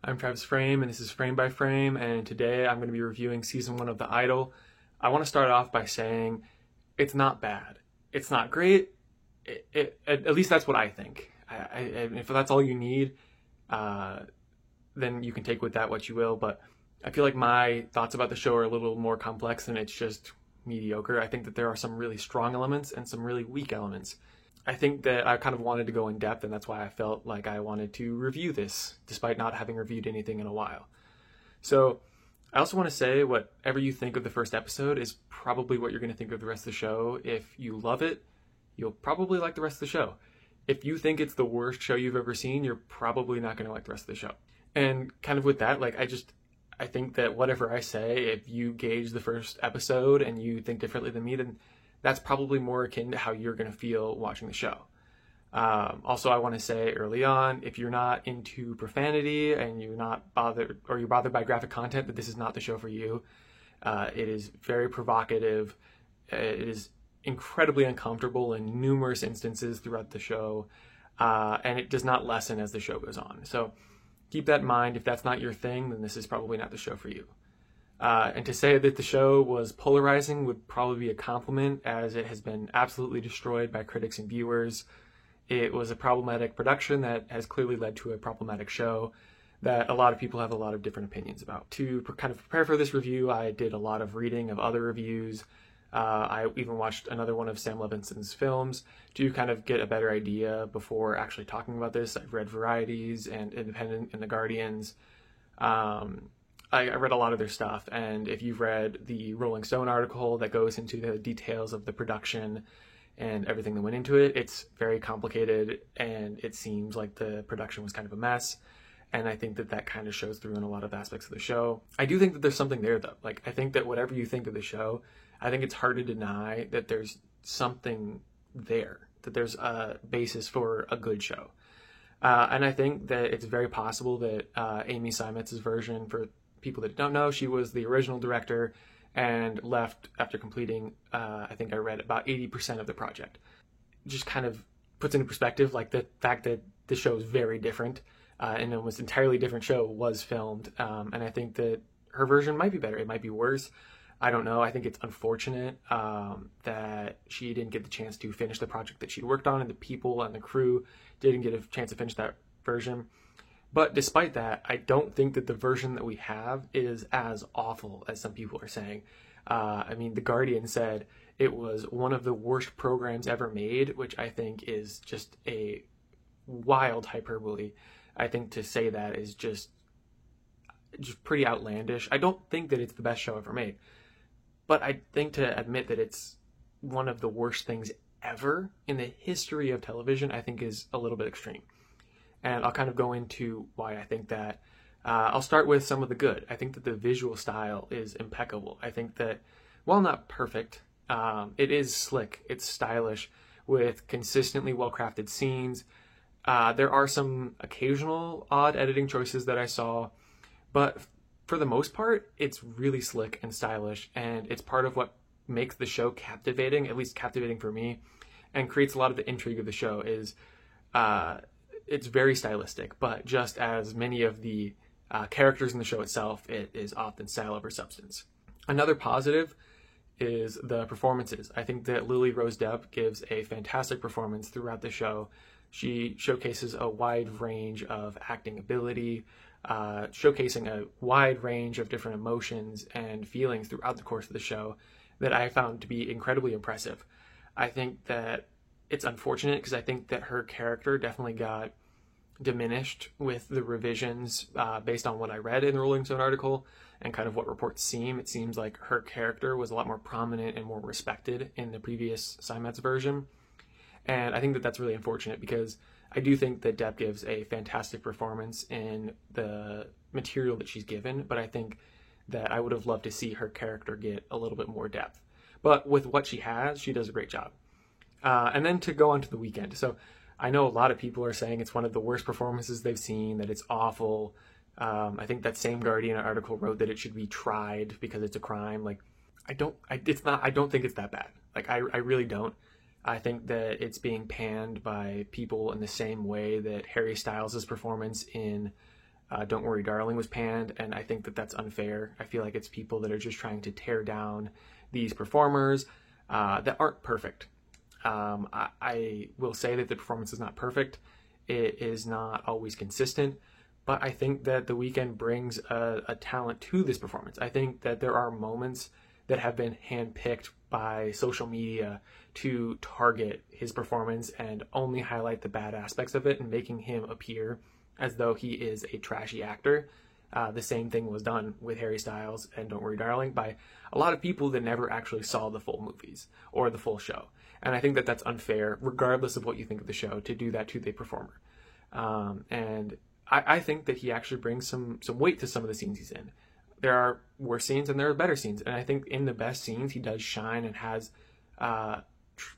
I'm Travis Frame, and this is Frame by Frame, and today I'm going to be reviewing Season 1 of The Idol. I want to start off by saying it's not bad. It's not great. At least that's what I think. If that's all you need, then you can take with that what you will, but I feel like my thoughts about the show are a little more complex than it's just mediocre. I think that there are some really strong elements and some really weak elements. I think that I kind of wanted to go in depth, and that's why I felt like I wanted to review this, despite not having reviewed anything in a while. So, I also want to say whatever you think of the first episode is probably what you're going to think of the rest of the show. If you love it, you'll probably like the rest of the show. If you think it's the worst show you've ever seen, you're probably not going to like the rest of the show. And kind of with that, I think that whatever I say, if you gauge the first episode and you think differently than me, then that's probably more akin to how you're going to feel watching the show. Also, I want to say early on, if you're not into profanity and you're not bothered, or you're bothered by graphic content, that this is not the show for you. It is very provocative. It is incredibly uncomfortable in numerous instances throughout the show, and it does not lessen as the show goes on. So keep that in mind. If that's not your thing, then this is probably not the show for you. And to say that the show was polarizing would probably be a compliment, as it has been absolutely destroyed by critics and viewers. It was a problematic production that has clearly led to a problematic show that a lot of people have a lot of different opinions about. To kind of prepare for this review, I did a lot of reading of other reviews. I even watched another one of Sam Levinson's films to kind of get a better idea before actually talking about this. I've read Varieties and Independent and The Guardians. I read a lot of their stuff, and if you've read the Rolling Stone article that goes into the details of the production and everything that went into it, it's very complicated, and it seems like the production was kind of a mess, and I think that that kind of shows through in a lot of aspects of the show. I do think that there's something there, though. I think that whatever you think of the show, I think it's hard to deny that there's something there, that there's a basis for a good show. And I think that it's very possible that Amy Seimetz's version, for people that don't know, she was the original director and left after completing, I think I read, about 80% of the project. Just kind of puts into perspective, the fact that the show is very different, and almost entirely different show was filmed. And I think that her version might be better. It might be worse. I don't know. I think it's unfortunate that she didn't get the chance to finish the project that she worked on, and the people and the crew didn't get a chance to finish that version. But despite that, I don't think that the version that we have is as awful as some people are saying. The Guardian said it was one of the worst programs ever made, which I think is just a wild hyperbole. I think to say that is just pretty outlandish. I don't think that it's the best show ever made, but I think to admit that it's one of the worst things ever in the history of television, I think is a little bit extreme. And I'll kind of go into why I think that. I'll start with some of the good. I think that the visual style is impeccable. I think that, while not perfect, it is slick. It's stylish with consistently well-crafted scenes. There are some occasional odd editing choices that I saw, but for the most part, it's really slick and stylish, and it's part of what makes the show captivating, at least captivating for me, and creates a lot of the intrigue of the show. It's very stylistic, but just as many of the characters in the show itself, it is often style over substance. Another positive is the performances. I think that Lily Rose Depp gives a fantastic performance throughout the show. She showcases a wide range of acting ability, showcasing a wide range of different emotions and feelings throughout the course of the show that I found to be incredibly impressive. I think that it's unfortunate because I think that her character definitely got diminished with the revisions based on what I read in the Rolling Stone article and kind of what reports seem. It seems like her character was a lot more prominent and more respected in the previous Seimetz version. And I think that that's really unfortunate because I do think that Depp gives a fantastic performance in the material that she's given, but I think that I would have loved to see her character get a little bit more depth. But with what she has, she does a great job. And then to go on to The Weeknd. So I know a lot of people are saying it's one of the worst performances they've seen, that it's awful. I think that same Guardian article wrote that it should be tried because it's a crime. I don't think it's that bad. I really don't. I think that it's being panned by people in the same way that Harry Styles' performance in Don't Worry Darling was panned, and I think that that's unfair. I feel like it's people that are just trying to tear down these performers that aren't perfect. I will say that the performance is not perfect. It is not always consistent, but I think that The Weeknd brings a talent to this performance. I think that there are moments that have been handpicked by social media to target his performance and only highlight the bad aspects of it and making him appear as though he is a trashy actor. The same thing was done with Harry Styles and Don't Worry Darling by a lot of people that never actually saw the full movies or the full show. And I think that that's unfair, regardless of what you think of the show, to do that to the performer. And I think that he actually brings some weight to some of the scenes he's in. There are worse scenes and there are better scenes. And I think in the best scenes, he does shine and has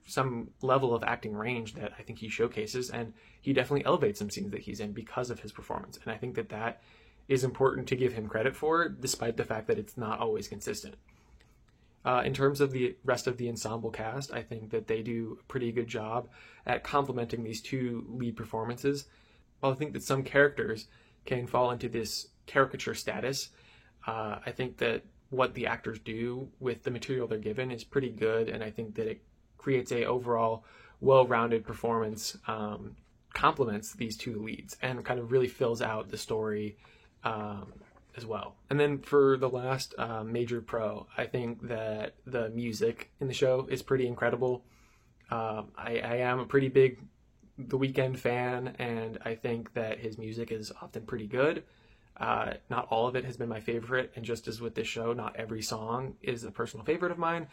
some level of acting range that I think he showcases. And he definitely elevates some scenes that he's in because of his performance. And I think that that is important to give him credit for, despite the fact that it's not always consistent. In terms of the rest of the ensemble cast, I think that they do a pretty good job at complementing these two lead performances. While I think that some characters can fall into this caricature status, I think that what the actors do with the material they're given is pretty good, and I think that it creates a overall well-rounded performance, complements these two leads, and kind of really fills out the story as well. And then for the last major pro, I think that the music in the show is pretty incredible. I am a pretty big The Weeknd fan, and I think that his music is often pretty good. Not all of it has been my favorite, and just as with this show, not every song is a personal favorite of mine.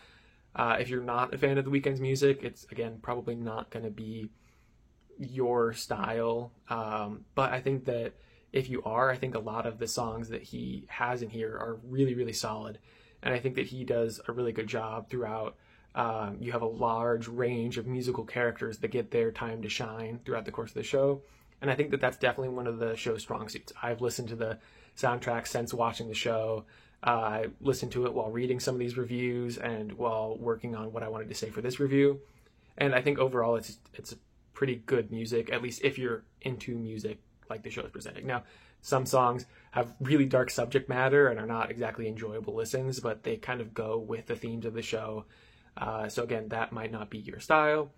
If you're not a fan of The Weeknd's music, it's, again, probably not going to be your style. But I think that if you are, I think a lot of the songs that he has in here are really, really solid. And I think that he does a really good job throughout. You have a large range of musical characters that get their time to shine throughout the course of the show. And I think that that's definitely one of the show's strong suits. I've listened to the soundtrack since watching the show. I listened to it while reading some of these reviews and while working on what I wanted to say for this review. And I think overall it's pretty good music, at least if you're into music like the show is presenting. Now, some songs have really dark subject matter and are not exactly enjoyable listens, but they kind of go with the themes of the show. So again, that might not be your style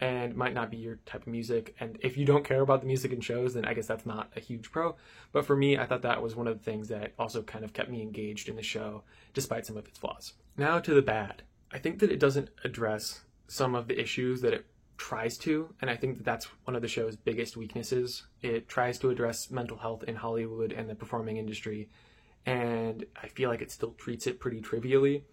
and might not be your type of music. And if you don't care about the music in shows, then I guess that's not a huge pro. But for me, I thought that was one of the things that also kind of kept me engaged in the show, despite some of its flaws. Now to the bad. I think that it doesn't address some of the issues that it tries to, and I think that that's one of the show's biggest weaknesses. It tries to address mental health in Hollywood and the performing industry, and I feel like it still treats it pretty trivially.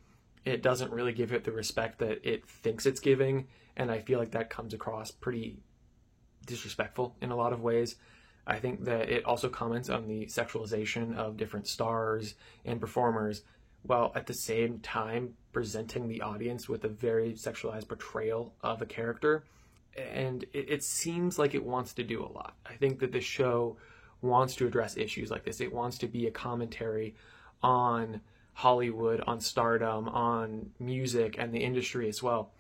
It doesn't really give it the respect that it thinks it's giving, and I feel like that comes across pretty disrespectful in a lot of ways. I think that it also comments on the sexualization of different stars and performers, while at the same time presenting the audience with a very sexualized portrayal of a character. And it seems like it wants to do a lot. I think that the show wants to address issues like this. It wants to be a commentary on Hollywood, on stardom, on music, and the industry as well.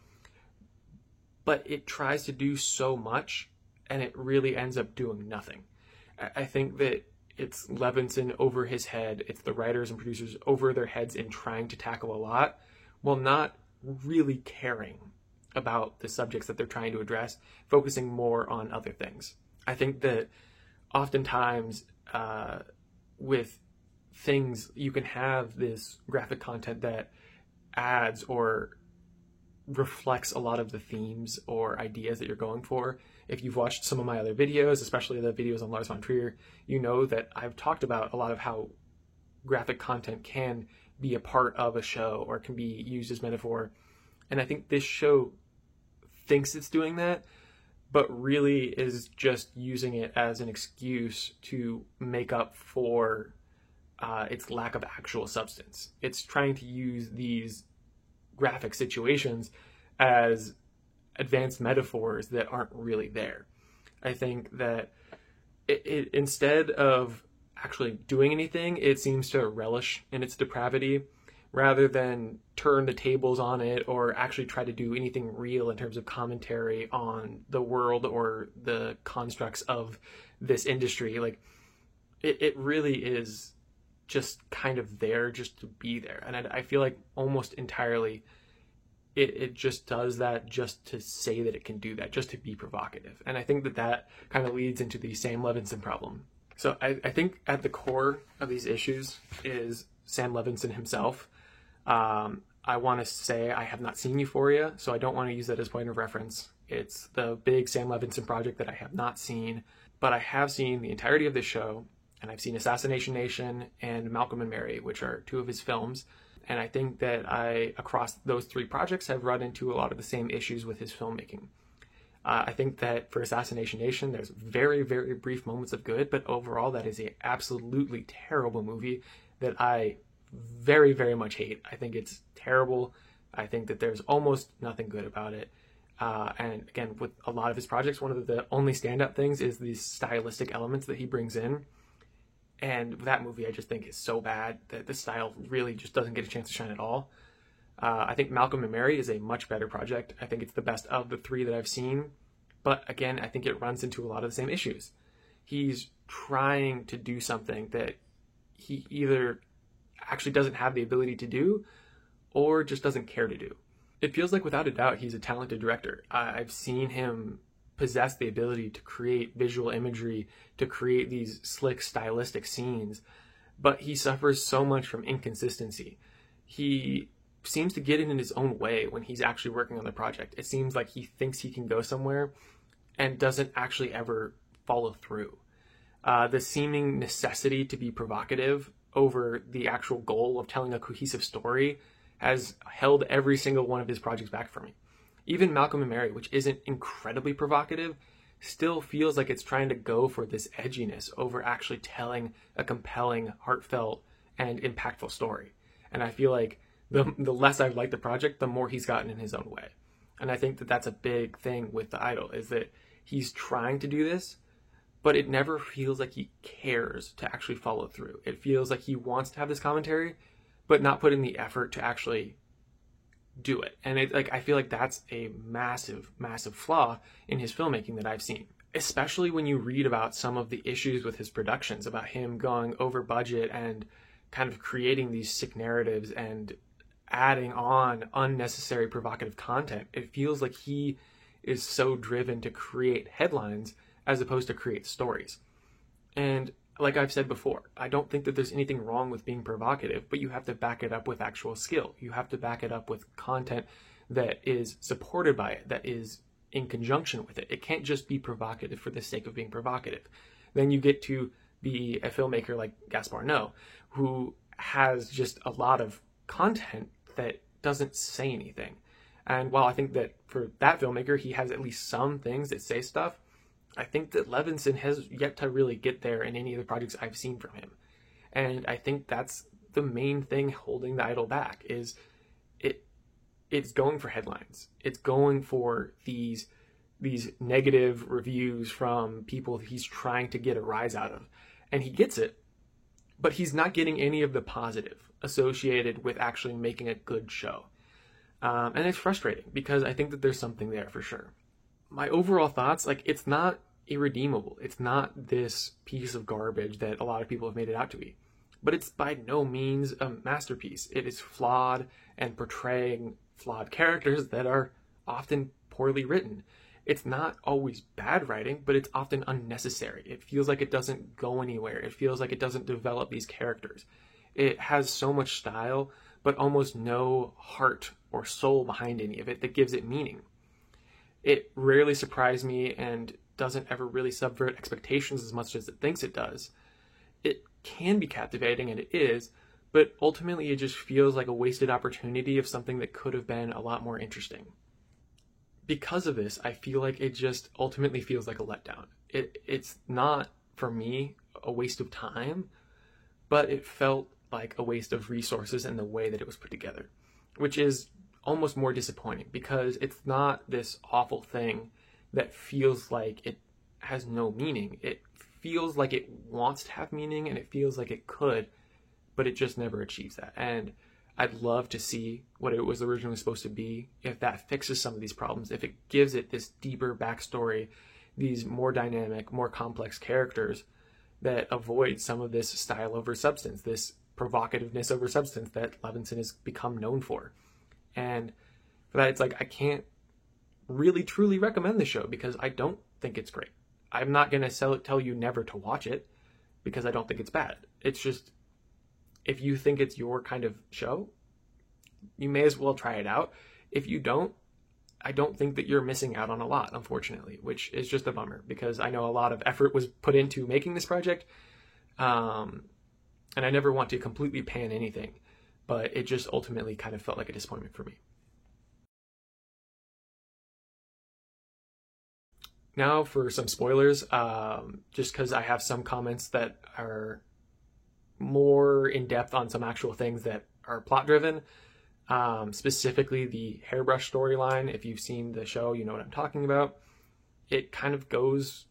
But it tries to do so much, and it really ends up doing nothing. I think that it's Levinson over his head. It's the writers and producers over their heads in trying to tackle a lot while not really caring about the subjects that they're trying to address, focusing more on other things. I think that oftentimes with things, you can have this graphic content that adds or reflects a lot of the themes or ideas that you're going for. If you've watched some of my other videos, especially the videos on Lars von Trier, you know that I've talked about a lot of how graphic content can be a part of a show or can be used as metaphor. And I think this show thinks it's doing that, but really is just using it as an excuse to make up for its lack of actual substance. It's trying to use these graphic situations as advanced metaphors that aren't really there. I think that it instead of actually doing anything, it seems to relish in its depravity rather than turn the tables on it or actually try to do anything real in terms of commentary on the world or the constructs of this industry. Like, it really is just kind of there just to be there. And I feel like almost entirely it just does that just to say that it can do that, just to be provocative. And I think that that kind of leads into the Sam Levinson problem. So I think at the core of these issues is Sam Levinson himself. I want to say I have not seen Euphoria, so I don't want to use that as point of reference. It's the big Sam Levinson project that I have not seen, but I have seen the entirety of this show, and I've seen Assassination Nation and Malcolm and Mary, which are two of his films. And I think that I, across those three projects, have run into a lot of the same issues with his filmmaking. I think that for Assassination Nation, there's very, very brief moments of good, but overall that is an absolutely terrible movie that I very, very much hate. I think it's terrible. I think that there's almost nothing good about it. And again, with a lot of his projects, one of the only standout things is these stylistic elements that he brings in. And that movie I just think is so bad that the style really just doesn't get a chance to shine at all. I think Malcolm and Mary is a much better project. I think it's the best of the three that I've seen. But again, I think it runs into a lot of the same issues. He's trying to do something that he either actually doesn't have the ability to do or just doesn't care to do. It feels like without a doubt he's a talented director. I've seen him possess the ability to create visual imagery, to create these slick stylistic scenes, but he suffers so much from inconsistency. He seems to get in his own way when he's actually working on the project. It seems like he thinks he can go somewhere and doesn't actually ever follow through. The seeming necessity to be provocative over the actual goal of telling a cohesive story has held every single one of his projects back for me. Even Malcolm and Mary, which isn't incredibly provocative, still feels like it's trying to go for this edginess over actually telling a compelling, heartfelt, and impactful story. And I feel like the less I've liked the project, the more he's gotten in his own way. And I think that that's a big thing with The Idol, is that he's trying to do this, but it never feels like he cares to actually follow through. It feels like he wants to have this commentary, but not put in the effort to actually do it. And I feel like that's a massive, massive flaw in his filmmaking that I've seen. Especially when you read about some of the issues with his productions, about him going over budget and kind of creating these sick narratives and adding on unnecessary provocative content. It feels like he is so driven to create headlines as opposed to create stories. And like I've said before, I don't think that there's anything wrong with being provocative, but you have to back it up with actual skill. You have to back it up with content that is supported by it, that is in conjunction with it. It can't just be provocative for the sake of being provocative. Then you get to be a filmmaker like Gaspar Noé, who has just a lot of content that doesn't say anything. And while I think that for that filmmaker, he has at least some things that say stuff, I think that Levinson has yet to really get there in any of the projects I've seen from him. And I think that's the main thing holding The Idol back, is it's going for headlines. It's going for these negative reviews from people he's trying to get a rise out of. And he gets it, but he's not getting any of the positive associated with actually making a good show. And it's frustrating because I think that there's something there for sure. My overall thoughts, it's not irredeemable. It's not this piece of garbage that a lot of people have made it out to be. But it's by no means a masterpiece. It is flawed and portraying flawed characters that are often poorly written. It's not always bad writing, but it's often unnecessary. It feels like it doesn't go anywhere. It feels like it doesn't develop these characters. It has so much style, but almost no heart or soul behind any of it that gives it meaning. It rarely surprised me and doesn't ever really subvert expectations as much as it thinks it does. It can be captivating, and it is, but ultimately it just feels like a wasted opportunity of something that could have been a lot more interesting. Because of this, I feel like it just ultimately feels like a letdown. It's not, for me, a waste of time, but it felt like a waste of resources and the way that it was put together, which is almost more disappointing because it's not this awful thing that feels like it has no meaning. It feels like it wants to have meaning and it feels like it could, but it just never achieves that. And I'd love to see what it was originally supposed to be, if that fixes some of these problems, if it gives it this deeper backstory, these more dynamic, more complex characters, that avoids some of this style over substance, this provocativeness over substance that Levinson has become known for. And for that, it's like, I can't really truly recommend the show because I don't think it's great. I'm not going to tell you never to watch it because I don't think it's bad. It's just, if you think it's your kind of show, you may as well try it out. If you don't, I don't think that you're missing out on a lot, unfortunately, which is just a bummer because I know a lot of effort was put into making this project. And I never want to completely pan anything, but it just ultimately kind of felt like a disappointment for me. Now for some spoilers, just because I have some comments that are more in depth on some actual things that are plot driven. Specifically the hairbrush storyline. If you've seen the show, you know what I'm talking about. It kind of goes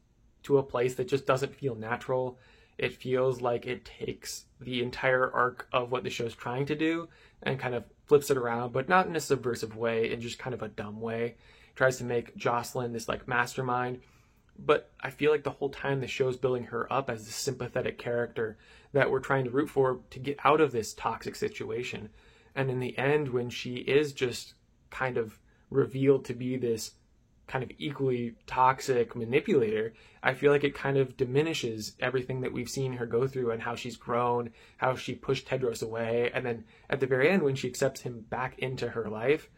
to a place that just doesn't feel natural. It feels like it takes the entire arc of what the show's trying to do and kind of flips it around, but not in a subversive way, in just kind of a dumb way. It tries to make Jocelyn this like mastermind, but I feel like the whole time the show's building her up as this sympathetic character that we're trying to root for to get out of this toxic situation. And in the end, when she is just kind of revealed to be this kind of equally toxic manipulator, I feel like it kind of diminishes everything that we've seen her go through and how she's grown, how she pushed Tedros away. And then at the very end, when she accepts him back into her life,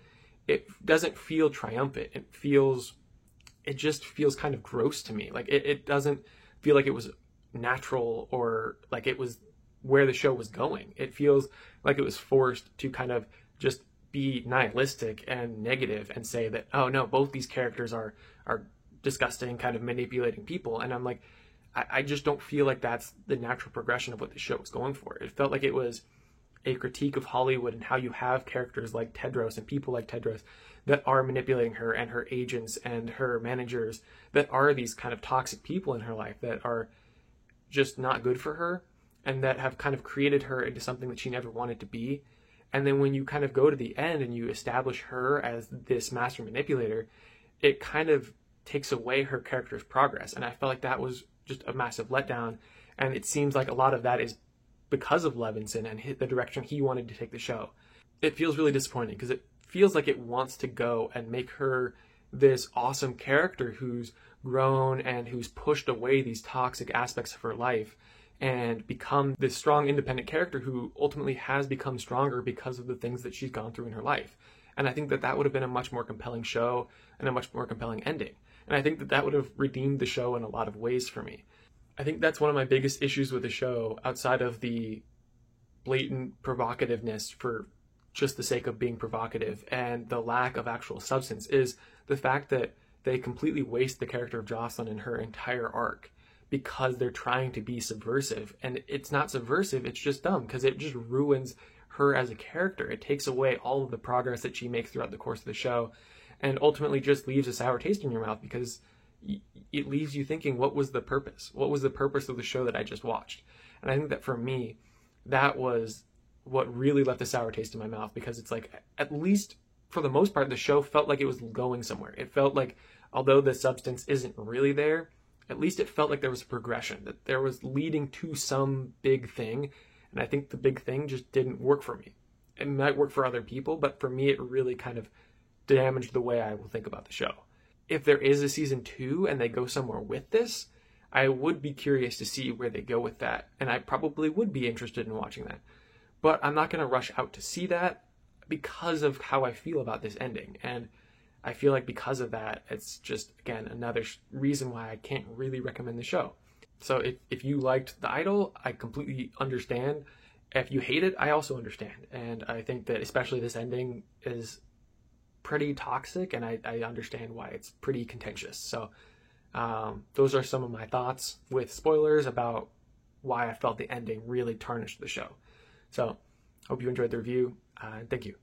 it doesn't feel triumphant. It just feels kind of gross to me. Like it doesn't feel like it was natural or like it was where the show was going. It feels like it was forced to kind of just be nihilistic and negative and say that, oh no, both these characters are disgusting, kind of manipulating people. And I'm like, I just don't feel like that's the natural progression of what the show was going for. It felt like it was a critique of Hollywood and how you have characters like Tedros and people like Tedros that are manipulating her and her agents and her managers that are these kind of toxic people in her life that are just not good for her and that have kind of created her into something that she never wanted to be. And then when you kind of go to the end and you establish her as this master manipulator, it kind of takes away her character's progress. And I felt like that was just a massive letdown. And it seems like a lot of that is because of Levinson and the direction he wanted to take the show. It feels really disappointing because it feels like it wants to go and make her this awesome character who's grown and who's pushed away these toxic aspects of her life and become this strong, independent character who ultimately has become stronger because of the things that she's gone through in her life. And I think that that would have been a much more compelling show and a much more compelling ending. And I think that that would have redeemed the show in a lot of ways for me. I think that's one of my biggest issues with the show, outside of the blatant provocativeness for just the sake of being provocative and the lack of actual substance, is the fact that they completely waste the character of Jocelyn and her entire arc because they're trying to be subversive. And it's not subversive, it's just dumb because it just ruins her as a character. It takes away all of the progress that she makes throughout the course of the show and ultimately just leaves a sour taste in your mouth because it leaves you thinking, what was the purpose? What was the purpose of the show that I just watched? And I think that for me, that was what really left a sour taste in my mouth, because it's like, at least for the most part, the show felt like it was going somewhere. It felt like, although the substance isn't really there, at least it felt like there was a progression, that there was leading to some big thing. And I think the big thing just didn't work for me. It might work for other people, but for me, it really kind of damaged the way I will think about the show. If there is a season 2 and they go somewhere with this, I would be curious to see where they go with that. And I probably would be interested in watching that. But I'm not going to rush out to see that because of how I feel about this ending. And I feel like because of that, it's just, again, another reason why I can't really recommend the show. So if you liked The Idol, I completely understand. If you hate it, I also understand. And I think that especially this ending is pretty toxic, and I understand why it's pretty contentious. So those are some of my thoughts with spoilers about why I felt the ending really tarnished the show. So hope you enjoyed the review. Thank you.